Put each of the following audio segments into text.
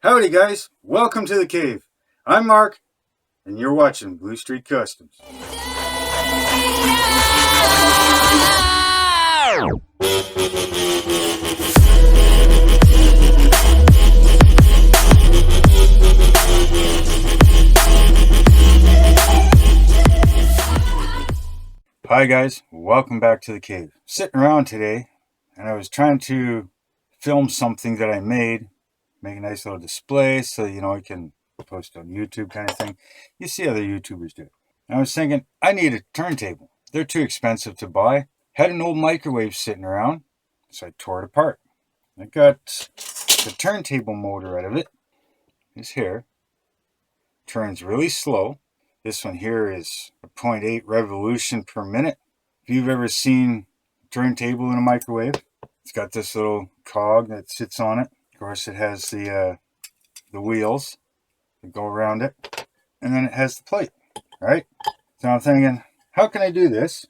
Howdy guys, welcome to the cave. I'm Mark, and you're watching Blue Street Customs. Hi guys, welcome back to the cave. Sitting around today, and I was trying to film something that I made, make a nice little display so I can post on YouTube kind of thing. You see other YouTubers do it. And I was thinking, I need a turntable. They're too expensive to buy. Had an old microwave sitting around, so I tore it apart. I got the turntable motor out of it. It's here. Turns really slow. This one here is a 0.8 revolution per minute. If you've ever seen a turntable in a microwave, it's got this little cog that sits on it. Of course, it has the wheels that go around it, and then it has the plate, right? So I'm thinking, how can I do this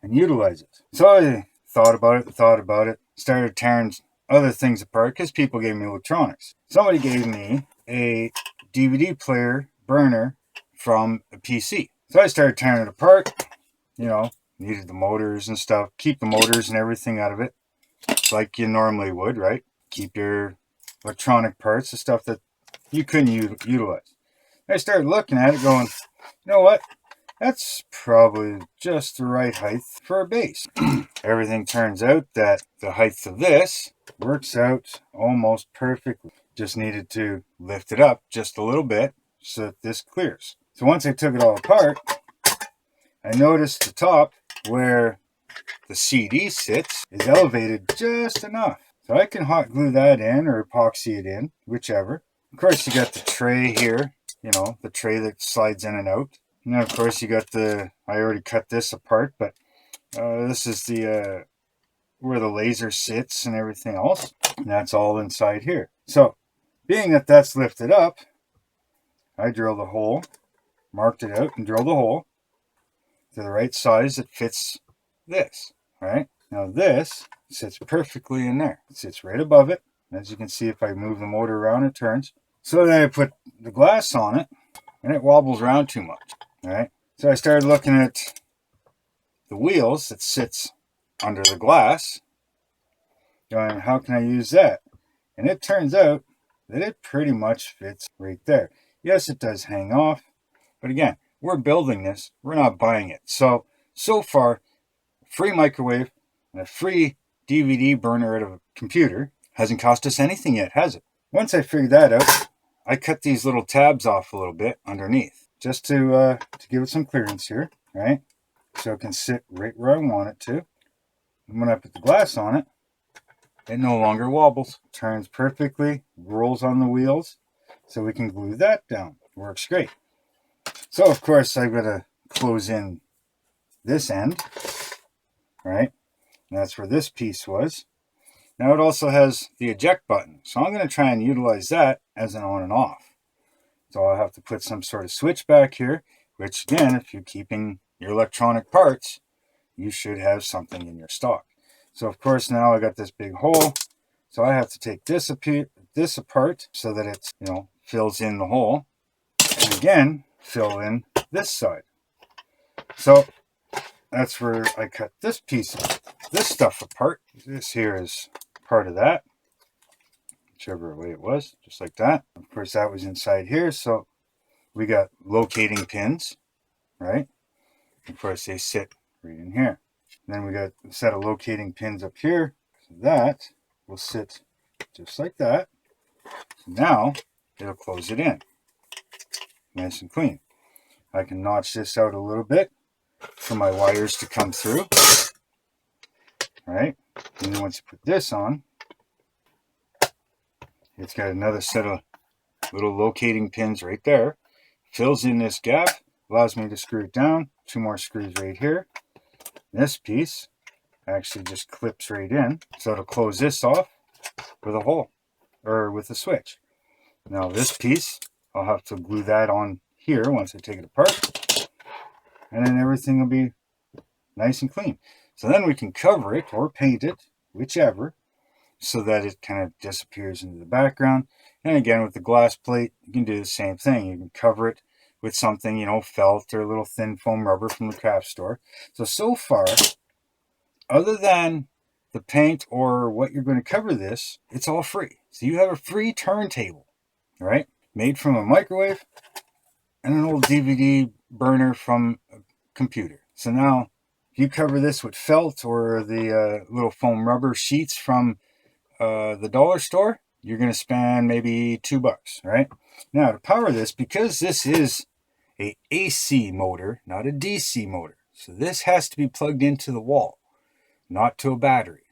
and utilize it? So I thought about it, started tearing other things apart because people gave me electronics. Somebody gave me a DVD player burner from a PC. So I started tearing it apart, needed the motors and stuff, keep the motors and everything out of it like you normally would, right? Keep your electronic parts, the stuff that you couldn't utilize. I started looking at it going, you know what? That's probably just the right height for a base. Everything turns out that the height of this works out almost perfectly. Just needed to lift it up just a little bit so that this clears. So once I took it all apart, I noticed the top where the CD sits is elevated just enough. So I can hot glue that in or epoxy it in, whichever. Of course, you got the tray here, the tray that slides in and out. And then, of course, you got I already cut this apart, but this is the where the laser sits and everything else. And that's all inside here. So, being that that's lifted up, I drilled a hole, marked it out, and drilled a hole to the right size that fits this, right? Now this sits perfectly in there. It sits right above it. As you can see, if I move the motor around, it turns. So then I put the glass on it, and it wobbles around too much. All right. So I started looking at the wheels that sits under the glass, going, how can I use that? And it turns out that it pretty much fits right there. Yes, it does hang off, but again, we're building this. We're not buying it. So far, free microwave and a free DVD burner out of a computer hasn't cost us anything yet, has it? Once I figured that out, I cut these little tabs off a little bit underneath, just to give it some clearance here, right? So it can sit right where I want it to. And when I put the glass on it, it no longer wobbles. Turns perfectly, rolls on the wheels, so we can glue that down. Works great. So of course I've got to close in this end, right? And that's where this piece was. Now it also has the eject button, so I'm going to try and utilize that as an on and off. So I'll have to put some sort of switch back here, which again, if you're keeping your electronic parts, you should have something in your stock. So of course now I got this big hole, so I have to take this apart so that it fills in the hole, and again fill in this side. So that's where I cut this stuff apart. This here is part of that, whichever way it was, just like that. Of course, that was inside here, so we got locating pins, right? Of course, they sit right in here. And then we got a set of locating pins up here. So that will sit just like that. So now it'll close it in, nice and clean. I can notch this out a little bit for my wires to come through, right? And then once you put this on, it's got another set of little locating pins right there. Fills in this gap, allows me to screw it down. 2 more screws right here. This piece actually just clips right in, so it'll close this off with a hole, or with a switch. Now this piece, I'll have to glue that on here once I take it apart, and then everything will be nice and clean. So then we can cover it or paint it, whichever, so that it kind of disappears into the background. And again, with the glass plate, you can do the same thing. You can cover it with something, you know, felt or a little thin foam rubber from the craft store. So far, other than the paint or what you're going to cover this, it's all free. So you have a free turntable, right? Made from a microwave and an old DVD burner from a computer. So now, if you cover this with felt or the little foam rubber sheets from the dollar store, you're going to spend maybe $2, right? Now, to power this, because this is a AC motor, not a DC motor, so this has to be plugged into the wall, not to a battery,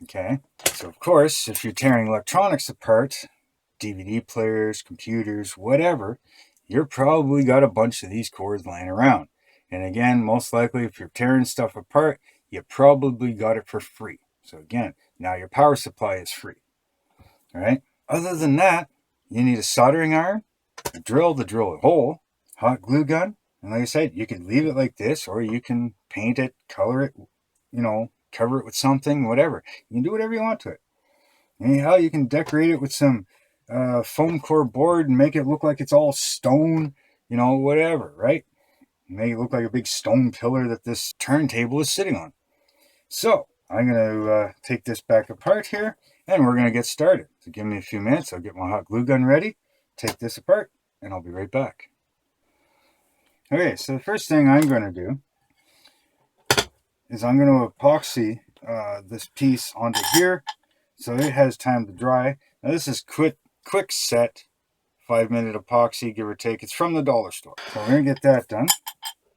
okay? So, of course, if you're tearing electronics apart, DVD players, computers, whatever, you're probably got a bunch of these cords lying around. And again, most likely, if you're tearing stuff apart, you probably got it for free. So again, now your power supply is free. All right. Other than that, you need a soldering iron, a drill to drill a hole, hot glue gun, and like I said, you can leave it like this, or you can paint it, color it, you know, cover it with something, whatever. You can do whatever you want to it. Anyhow, you can decorate it with some foam core board and make it look like it's all stone, you know, whatever, right? Make it look like a big stone pillar that this turntable is sitting on. So I'm going to take this back apart here, and we're going to get started. So give me a few minutes. I'll get my hot glue gun ready, take this apart, and I'll be right back. Okay, so the first thing I'm going to do is I'm going to epoxy this piece onto here so it has time to dry. Now this is quick set 5-minute epoxy, give or take. It's from the dollar store. So we're going to get that done.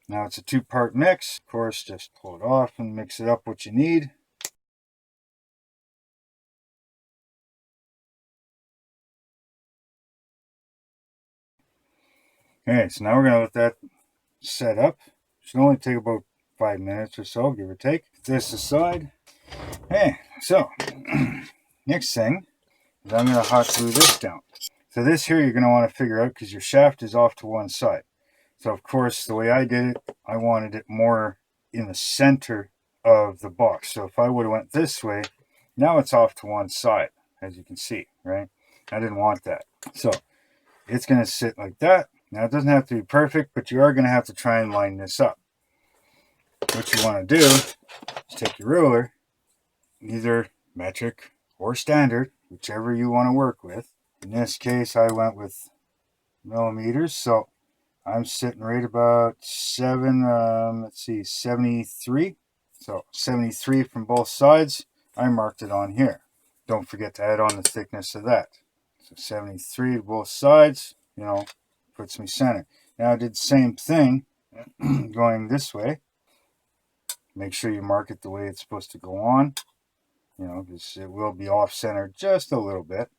Now it's a 2-part mix. Of course, just pull it off and mix it up what you need. Okay, so now we're going to let that set up. It should only take about 5 minutes or so, give or take. Put this aside. Okay, so next thing is I'm going to hot glue this down. So this here you're going to want to figure out because your shaft is off to one side. So of course, the way I did it, I wanted it more in the center of the box. So if I would have went this way, now it's off to one side, as you can see, right? I didn't want that. So it's going to sit like that. Now it doesn't have to be perfect, but you are going to have to try and line this up. What you want to do is take your ruler, either metric or standard, whichever you want to work with. In this case, I went with millimeters, so I'm sitting right about 73. So 73 from both sides. I marked it on here. Don't forget to add on the thickness of that. So 73 to both sides, you know, puts me center. Now I did the same thing going this way. Make sure you mark it the way it's supposed to go on, you know, because it will be off center just a little bit.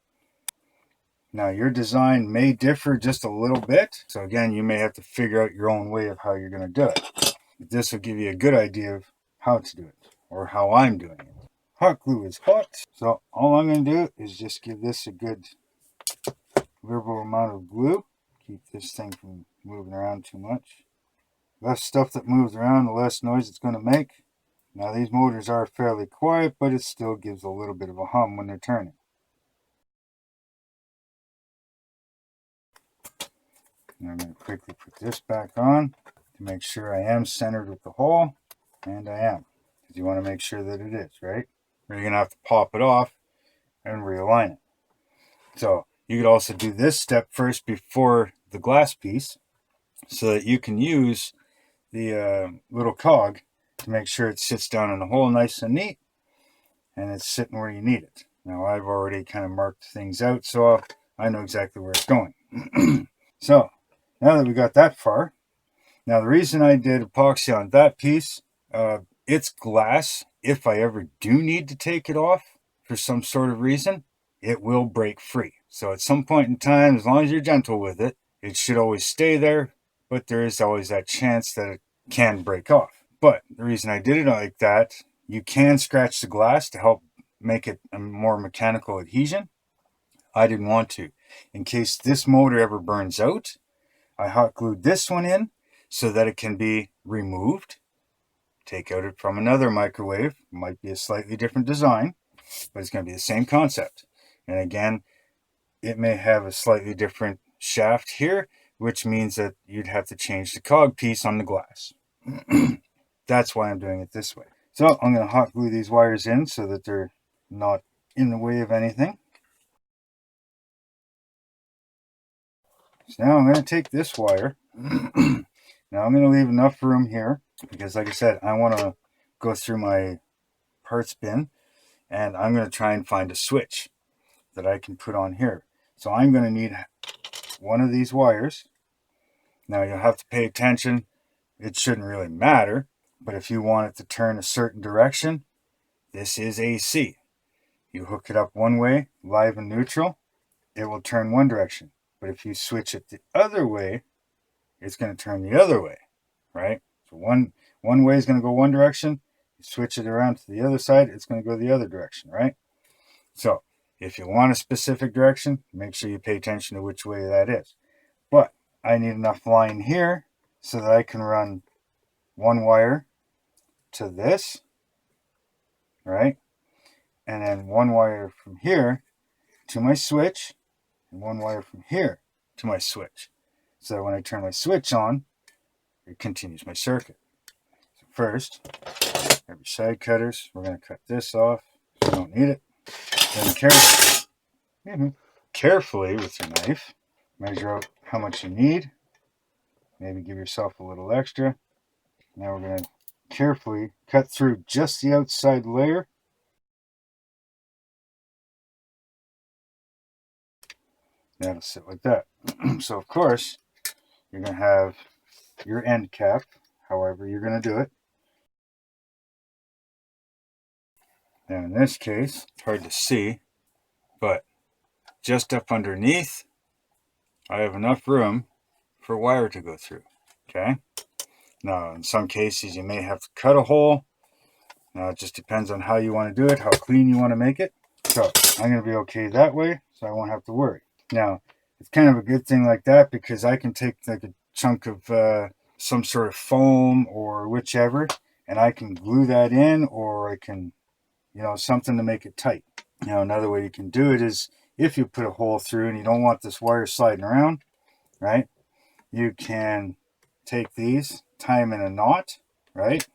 Now your design may differ just a little bit. So again, you may have to figure out your own way of how you're going to do it. But this will give you a good idea of how to do it or how I'm doing it. Hot glue is hot. So all I'm going to do is just give this a good liberal amount of glue. Keep this thing from moving around too much. Less stuff that moves around, the less noise it's going to make. Now these motors are fairly quiet, but it still gives a little bit of a hum when they're turning. And I'm going to quickly put this back on to make sure I am centered with the hole, and I am. Because you want to make sure that it is, right? Or you're going to have to pop it off and realign it. So you could also do this step first before the glass piece so that you can use the little cog to make sure it sits down in the hole nice and neat and it's sitting where you need it. Now I've already kind of marked things out so I know exactly where it's going. So now that we got that far, now the reason I did epoxy on that piece, it's glass. If I ever do need to take it off for some sort of reason, it will break free. So at some point in time, as long as you're gentle with it, it should always stay there, but there is always that chance that it can break off. But the reason I did it like that, you can scratch the glass to help make it a more mechanical adhesion. I didn't want to. In case this motor ever burns out, I hot glued this one in so that it can be removed. Take out it from another microwave. Might be a slightly different design. but it's going to be the same concept. And again, it may have a slightly different shaft here, which means that you'd have to change the cog piece on the glass. That's why I'm doing it this way. So I'm going to hot glue these wires in so that they're not in the way of anything. So now I'm going to take this wire. Now I'm going to leave enough room here because, like I said, I want to go through my parts bin, and I'm going to try and find a switch that I can put on here. So I'm going to need one of these wires. Now you'll have to pay attention. It shouldn't really matter, but if you want it to turn a certain direction, this is AC. You hook it up one way, live and neutral, it will turn one direction. But if you switch it the other way, it's going to turn the other way, right? So one way is going to go one direction. You switch it around to the other side, it's going to go the other direction, right? So if you want a specific direction, make sure you pay attention to which way that is. But I need enough line here so that I can run one wire to this, right? And then one wire from here to my switch, and one wire from here to my switch. So that when I turn my switch on, it continues my circuit. So first, every side cutters, we're going to cut this off. So we don't need it. Then carefully with your knife, measure out how much you need. Maybe give yourself a little extra. Now we're going to carefully cut through just the outside layer. That'll sit like that. So of course, you're going to have your end cap, however you're going to do it. Now in this case, it's hard to see, but just up underneath, I have enough room for wire to go through, okay? Now in some cases you may have to cut a hole. Now it just depends on how you want to do it, how clean you want to make it. So I'm going to be okay that way, so I won't have to worry. Now, it's kind of a good thing like that because I can take like a chunk of some sort of foam or whichever, and I can glue that in, or I can, something to make it tight. Now, another way you can do it is if you put a hole through and you don't want this wire sliding around, right? You can take these, tie them in a knot, right?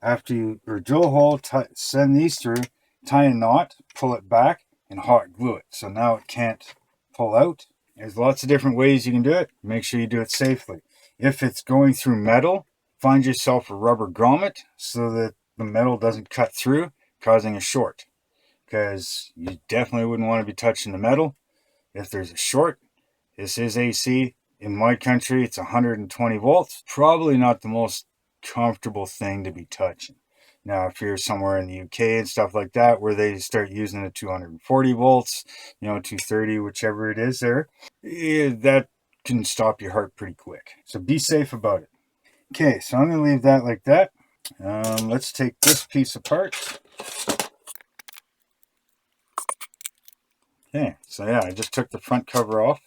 After you drill a hole, send these through, tie a knot, pull it back, and hot glue it. So now it can't pull out. There's lots of different ways you can do it. Make sure you do it safely. If it's going through metal, find yourself a rubber grommet so that the metal doesn't cut through, causing a short. Because you definitely wouldn't want to be touching the metal. If there's a short, this is AC. In my country, it's 120 volts. Probably not the most comfortable thing to be touching. Now, if you're somewhere in the UK and stuff like that, where they start using the 240 volts, 230, whichever it is there, that can stop your heart pretty quick. So be safe about it. Okay, so I'm going to leave that like that. Let's take this piece apart. Okay, so yeah, I just took the front cover off.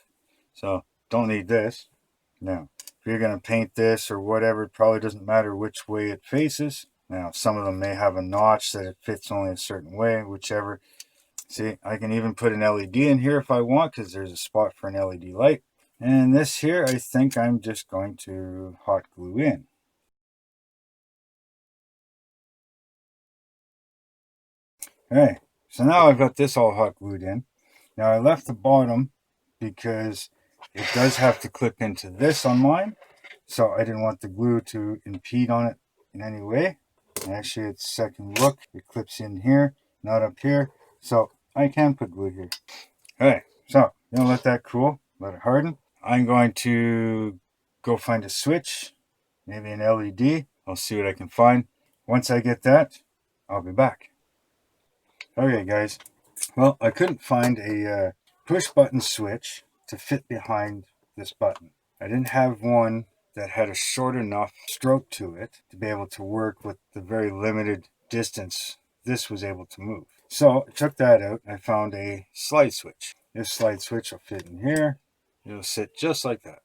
So don't need this. Now, if you're going to paint this or whatever, it probably doesn't matter which way it faces. Now, some of them may have a notch that it fits only a certain way, whichever. See, I can even put an LED in here if I want, because there's a spot for an LED light. And this here, I think I'm just going to hot glue in. Okay, so now I've got this all hot glued in. Now I left the bottom because it does have to clip into this on mine. So I didn't want the glue to impede on it in any way. And actually, it's second look. It clips in here, not up here. So I can put glue here. Okay, so let that cool, let it harden. I'm going to go find a switch, maybe an LED. I'll see what I can find. Once I get that, I'll be back. Okay, guys. Well, I couldn't find a push button switch to fit behind this button. I didn't have one that had a short enough stroke to it to be able to work with the very limited distance this was able to move. So I took that out and I found a slide switch. This slide switch will fit in here. It'll sit just like that.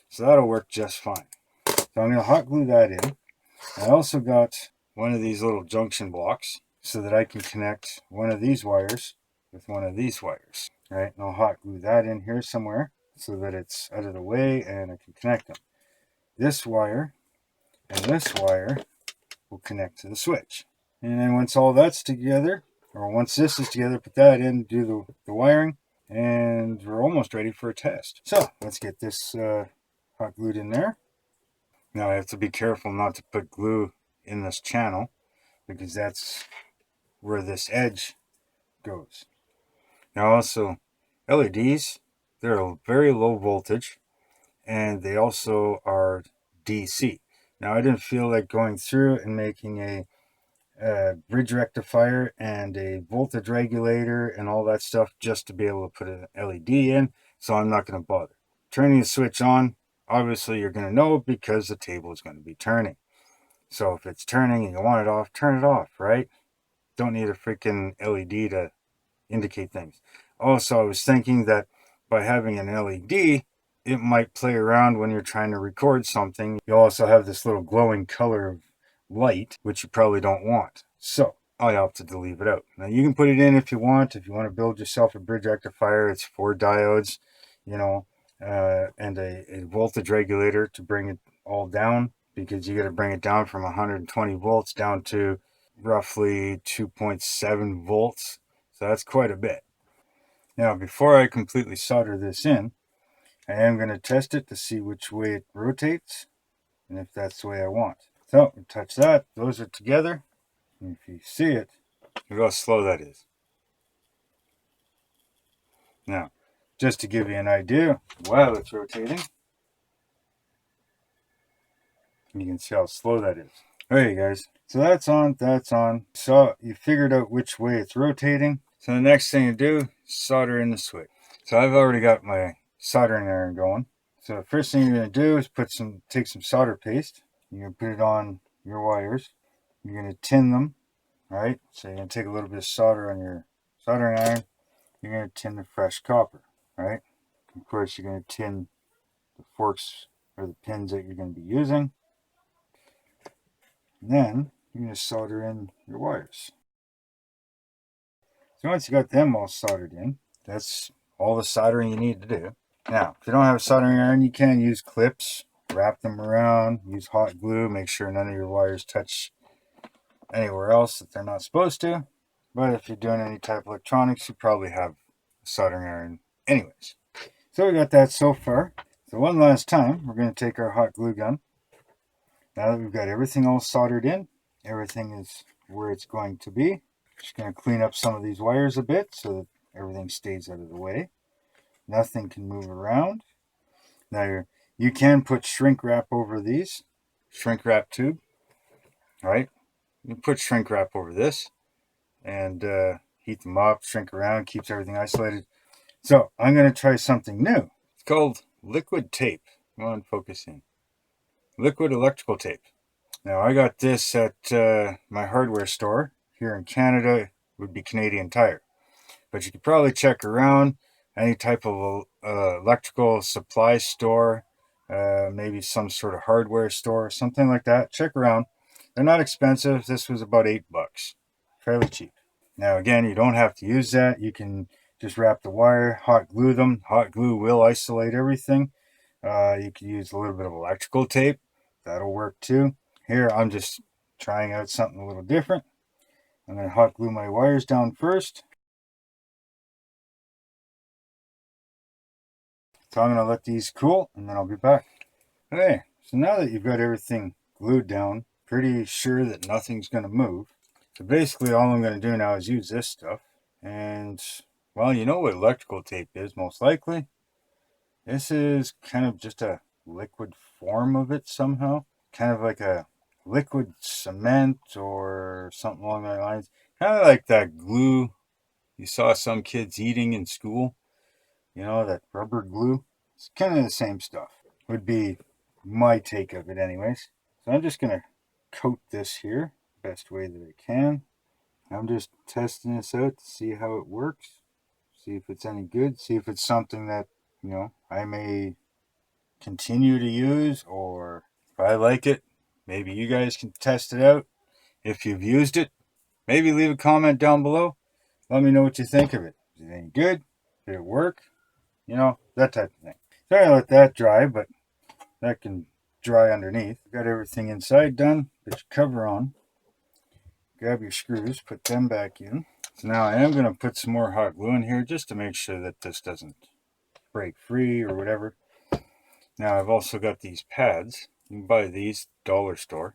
So that'll work just fine. So I'm going to hot glue that in. I also got one of these little junction blocks. so that I can connect one of these wires with one of these wires. Right, and I'll hot glue that in here somewhere so that it's out of the way and I can connect them. This wire and this wire will connect to the switch. And then once all that's together, or once this is together, put that in, do the wiring, and we're almost ready for a test. So let's get this hot glued in there. Now I have to be careful not to put glue in this channel because that's where this edge goes. Now also, LEDs, they're a very low voltage and they also are DC. Now I didn't feel like going through and making a bridge rectifier and a voltage regulator and all that stuff just to be able to put an LED in, so I'm not going to bother. Turning the switch on, obviously you're going to know because the table is going to be turning. So if it's turning and you want it off, turn it off, right? Don't need a freaking LED to indicate things. Also, I was thinking that by having an LED, it might play around when you're trying to record something. You also have this little glowing color of light, which you probably don't want. So I opted to leave it out. Now you can put it in if you want. If you want to build yourself a bridge rectifier, it's 4 diodes, you know, and a voltage regulator to bring it all down, because you got to bring it down from 120 volts down to roughly 2.7 volts. So that's quite a bit. Now, before I completely solder this in, I am going to test it to see which way it rotates and if that's the way I want. So, touch that. Those are together. And if you see it, look how slow that is. Now, just to give you an idea, while it's rotating, you can see how slow that is. Alright guys, so that's on, that's on. So you figured out which way it's rotating. So the next thing to do is solder in the switch. So I've already got my soldering iron going. So the first thing you're going to do is take some solder paste. You're going to put it on your wires. You're going to tin them, right? So you're going to take a little bit of solder on your soldering iron. You're going to tin the fresh copper, right? Of course, you're going to tin the forks or the pins that you're going to be using. And then you're going to solder in your wires. So once you got them all soldered in, that's all the soldering you need to do. Now, if you don't have a soldering iron, you can use clips, wrap them around, use hot glue, make sure none of your wires touch anywhere else that they're not supposed to. But if you're doing any type of electronics, you probably have a soldering iron anyways. So we got that so far. So one last time, we're going to take our hot glue gun. Now that we've got everything all soldered in, everything is where it's going to be. Just going to clean up some of these wires a bit so that everything stays out of the way. Nothing can move around. Now you can put shrink wrap over these, shrink wrap tube, right? You put shrink wrap over this and heat them up, shrink around, keeps everything isolated. So I'm going to try something new. It's called liquid tape. Come on, focus in. Liquid electrical tape. Now I got this at my hardware store here in Canada. It would be Canadian Tire. But you could probably check around any type of electrical supply store, maybe some sort of hardware store, something like that. Check around. They're not expensive. This was about $8, fairly cheap. Now again, you don't have to use that. You can just wrap the wire, hot glue them. Hot glue will isolate everything. You can use a little bit of electrical tape. That'll work too. Here, I'm just trying out something a little different. I'm going to hot glue my wires down first. So I'm going to let these cool and then I'll be back. Okay, so now that you've got everything glued down, pretty sure that nothing's going to move. So basically all I'm going to do now is use this stuff. And, well, you know what electrical tape is most likely. This is kind of just a liquid form of it somehow. Kind of like a liquid cement or something along those lines. Kind of like that glue you saw some kids eating in school. You know, that rubber glue. It's kind of the same stuff. Would be my take of it anyways. So I'm just going to coat this here best way that I can. I'm just testing this out to see how it works. See if it's any good. See if it's something that, you know, I may continue to use, or if I like it, maybe you guys can test it out if you've used it. Maybe leave a comment down below. Let me know what you think of it. Is it any good? Did it work? You know, that type of thing. Sorry I let that dry, but that can dry underneath. Got everything inside done. Put your cover on. Grab your screws, put them back in. So now I am going to put some more hot glue in here just to make sure that this doesn't break free or whatever. Now I've also got these pads. You can buy these dollar store.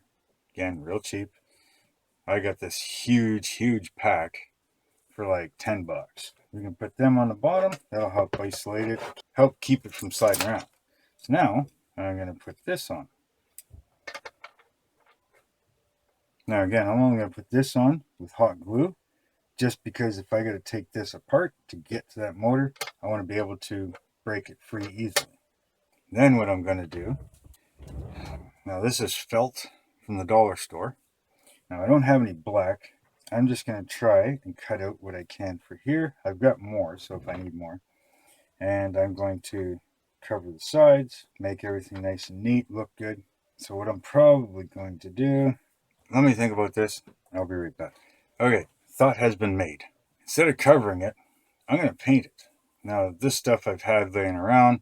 Again, real cheap. I got this huge pack for like 10 bucks. We can put them on the bottom. That'll help isolate it, help keep it from sliding around. So now I'm going to put this on. Now again, I'm only going to put this on with hot glue just because if I got to take this apart to get to that motor, I want to be able to break it free easily. Then what I'm going to do, now this is felt from the dollar store. Now I don't have any black. I'm just going to try and cut out what I can for here. I've got more, so if I need more. And I'm going to cover the sides, make everything nice and neat, look good. So what I'm probably going to do, let me think about this. I'll be right back. Okay, thought has been made. Instead of covering it, I'm going to paint it. Now this stuff I've had laying around,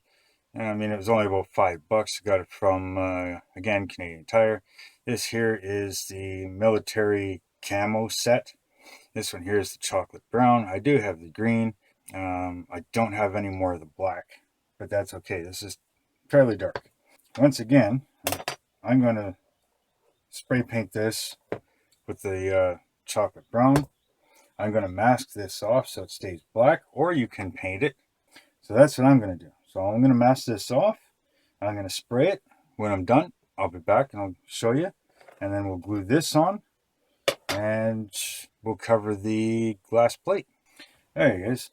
I mean it was only about $5. I got it from, again, Canadian Tire. This here is the military camo set. This one here is the chocolate brown. I do have the green. I don't have any more of the black, but that's okay. This is fairly dark. Once again, I'm going to spray paint this with the chocolate brown. I'm going to mask this off so it stays black, or you can paint it. So that's what I'm going to do. So I'm going to mask this off. I'm going to spray it. When I'm done, I'll be back and I'll show you. And then we'll glue this on and we'll cover the glass plate. There it is.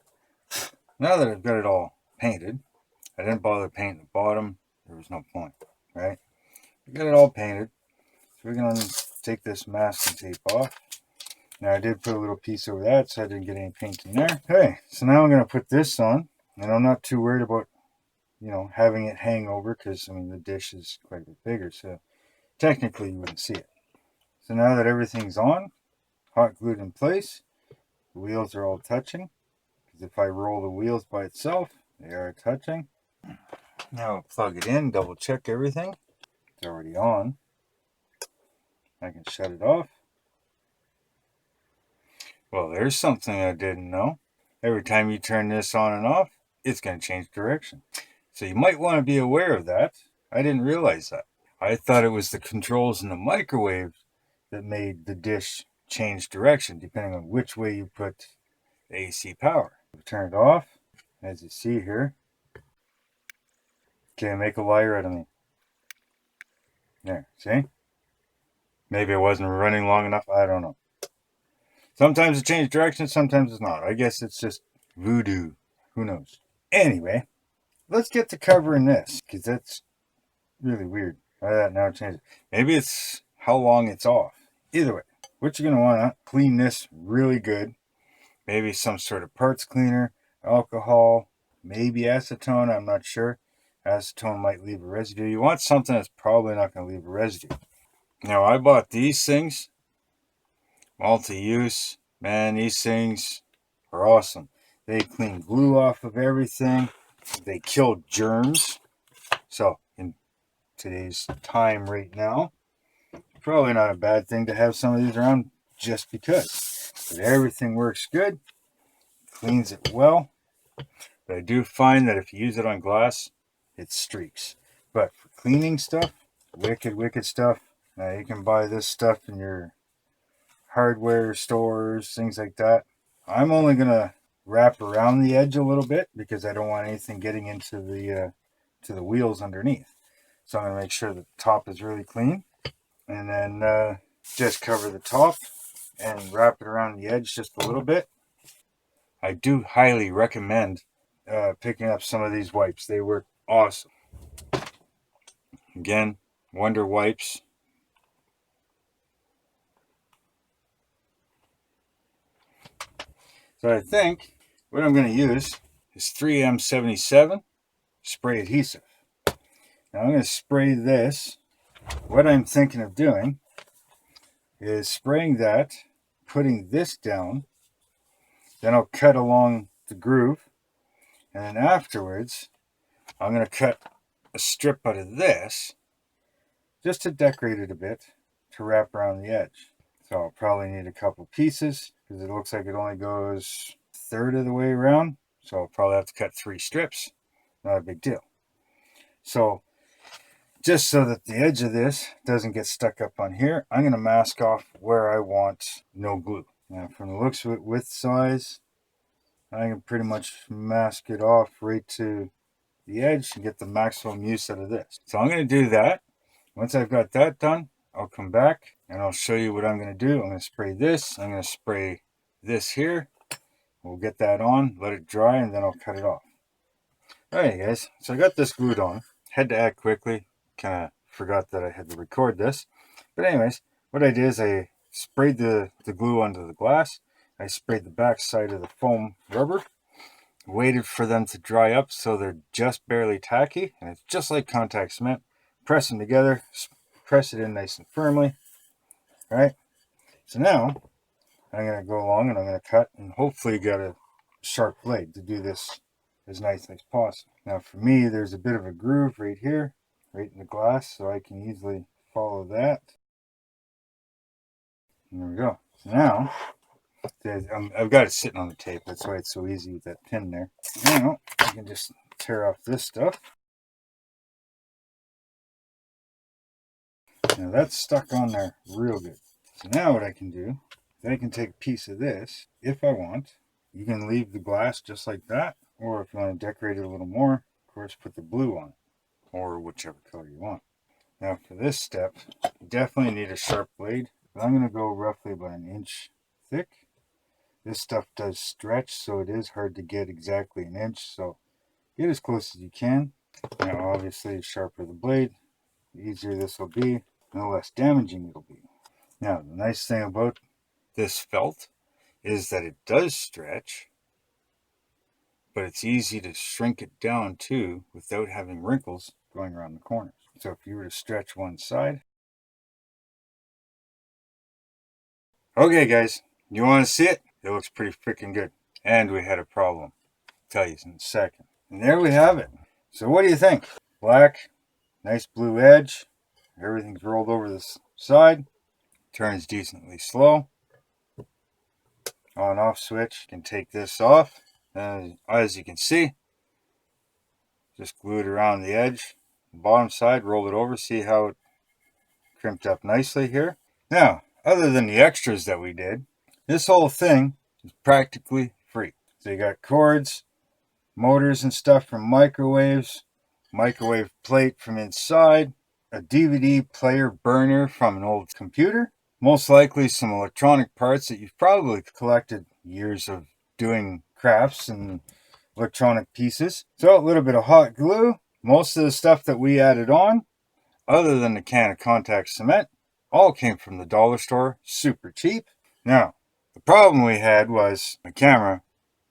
Now that I've got it all painted, I didn't bother painting the bottom. There was no point, right? I got it all painted. So we're going to take this masking tape off. Now I did put a little piece over that so I didn't get any paint in there. Okay, so now I'm going to put this on. And I'm not too worried about, you know, having it hang over because, I mean, the dish is quite a bit bigger. So technically you wouldn't see it. So now that everything's on, hot glued in place, the wheels are all touching. Because if I roll the wheels by itself, they are touching. Now I'll plug it in, double check everything. It's already on. I can shut it off. Well, there's something I didn't know. Every time you turn this on and off, it's going to change direction. So you might want to be aware of that. I didn't realize that. I thought it was the controls in the microwave that made the dish change direction depending on which way you put AC power. Turn it off, as you see here. Okay, make a liar out of me. There, see? Maybe it wasn't running long enough, I don't know. Sometimes it changes direction, sometimes it's not. I guess it's just voodoo. Who knows? Anyway, let's get to covering this, because that's really weird. Now it changes. Maybe it's how long it's off. Either way, what you're going to want to clean this really good. Maybe some sort of parts cleaner, alcohol, maybe acetone, I'm not sure. Acetone might leave a residue. You want something that's probably not going to leave a residue. Now, I bought these things, multi-use. Man, these things are awesome. They clean glue off of everything. They kill germs. So, in today's time right now, probably not a bad thing to have some of these around just because. But everything works good, cleans it well. But I do find that if you use it on glass, it streaks. But for cleaning stuff, wicked stuff. Now you can buy this stuff in your hardware stores, things like that. I'm only going to wrap around the edge a little bit because I don't want anything getting into the to the wheels underneath. So I'm going to make sure the top is really clean. And then just cover the top and wrap it around the edge just a little bit. I do highly recommend picking up some of these wipes. They work awesome. Again, Wonder Wipes. So I think what I'm going to use is 3M77 spray adhesive. Now I'm going to spray this. What I'm thinking of doing is spraying that putting this down. Then I'll cut along the groove. And then afterwards, I'm going to cut a strip out of this just to decorate it a bit to wrap around the edge. So I'll probably need a couple pieces because it looks like it only goes a third of the way around. So I'll probably have to cut 3 strips. Not a big deal. So just so that the edge of this doesn't get stuck up on here, I'm going to mask off where I want no glue. Now from the looks of it, width size, I can pretty much mask it off right to the edge and get the maximum use out of this. So I'm going to do that. Once I've got that done, I'll come back and I'll show you what I'm going to do. I'm going to spray this. I'm going to spray this here. We'll get that on, let it dry, and then I'll cut it off. Alright guys, so I got this glued on. Had to act quickly. Kind of forgot that I had to record this. But anyways, what I did is I sprayed the glue onto the glass. I sprayed the back side of the foam rubber. Waited for them to dry up so they're just barely tacky. And it's just like contact cement. Press them together. Press it in nice and firmly. Alright, so now I'm going to go along and I'm going to cut. And hopefully get a sharp blade to do this as nice as possible. Now for me, there's a bit of a groove right here, right in the glass, so I can easily follow that. And there we go. So now, I've got it sitting on the tape, that's why it's so easy with that pin there. Now, I can just tear off this stuff. Now that's stuck on there real good. So now what I can do, is I can take a piece of this, if I want. You can leave the glass just like that, or if you want to decorate it a little more, of course, put the blue on, or whichever color you want. Now for this step, you definitely need a sharp blade. But I'm going to go roughly about 1 inch thick. This stuff does stretch, so it is hard to get exactly 1 inch, so get as close as you can. Now obviously, the sharper the blade, the easier this will be, and the less damaging it'll be. Now the nice thing about this felt is that it does stretch, but it's easy to shrink it down too without having wrinkles going around the corners. So if you were to stretch one side. Okay guys, you want to see it? It looks pretty freaking good. And we had a problem. I'll tell you in a second. And there we have it. So what do you think? Black, nice blue edge. Everything's rolled over this side. Turns decently slow. On off switch. You can take this off. And as you can see, just glue it around the edge. The bottom side, roll it over. See how it crimped up nicely here. Now, other than the extras that we did, this whole thing is practically free. So you got cords, motors and stuff from microwaves, microwave plate from inside, a DVD player burner from an old computer, most likely some electronic parts that you've probably collected years of doing crafts and electronic pieces. So a little bit of hot glue. Most of the stuff that we added on, other than the can of contact cement, all came from the dollar store, super cheap. Now, the problem we had was the camera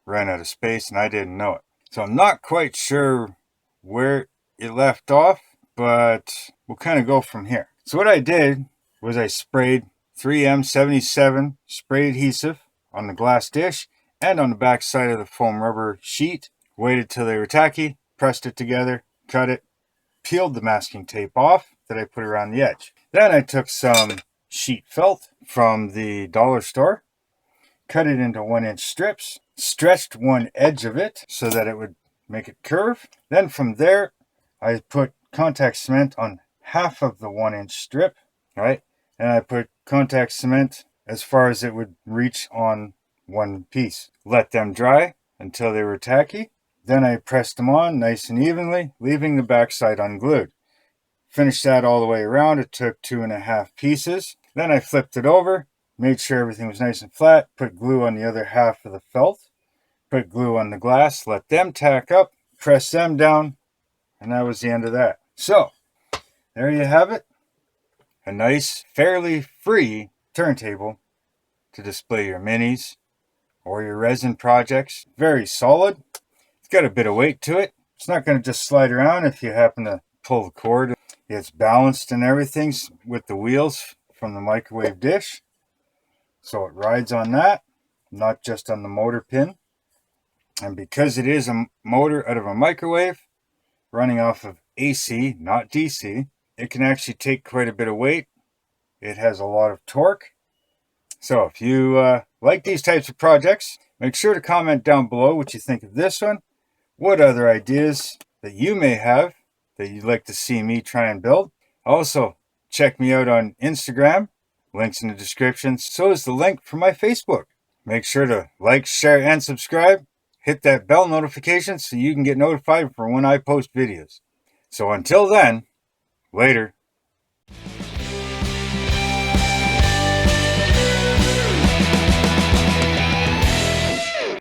ran out of space and I didn't know it. So I'm not quite sure where it left off, but we'll kind of go from here. So what I did was I sprayed 3M77 spray adhesive on the glass dish and on the back side of the foam rubber sheet. Waited till they were tacky, pressed it together, cut it, peeled the masking tape off that I put around the edge. Then I took some sheet felt from the dollar store, cut it into 1 inch strips, stretched one edge of it so that it would make it curve. Then from there, I put contact cement on half of the 1 inch strip, right? And I put contact cement as far as it would reach on one piece. Let them dry until they were tacky. Then I pressed them on nice and evenly, leaving the backside unglued. Finished that all the way around. It took 2.5 pieces. Then I flipped it over, made sure everything was nice and flat, put glue on the other half of the felt, put glue on the glass, let them tack up, press them down, and that was the end of that. So, there you have it. A nice, fairly free turntable to display your minis or your resin projects. Very solid. It's got a bit of weight to it. It's not going to just slide around if you happen to pull the cord. It's balanced and everything with the wheels from the microwave dish. So it rides on that, not just on the motor pin. And because it is a motor out of a microwave running off of AC, not DC, it can actually take quite a bit of weight. It has a lot of torque. So if you like these types of projects, make sure to comment down below what you think of this one. What other ideas that you may have that you'd like to see me try and build. Also, check me out on Instagram. Links in the description. So is the link for my Facebook. Make sure to like, share, and subscribe. Hit that bell notification so you can get notified for when I post videos. So until then, later.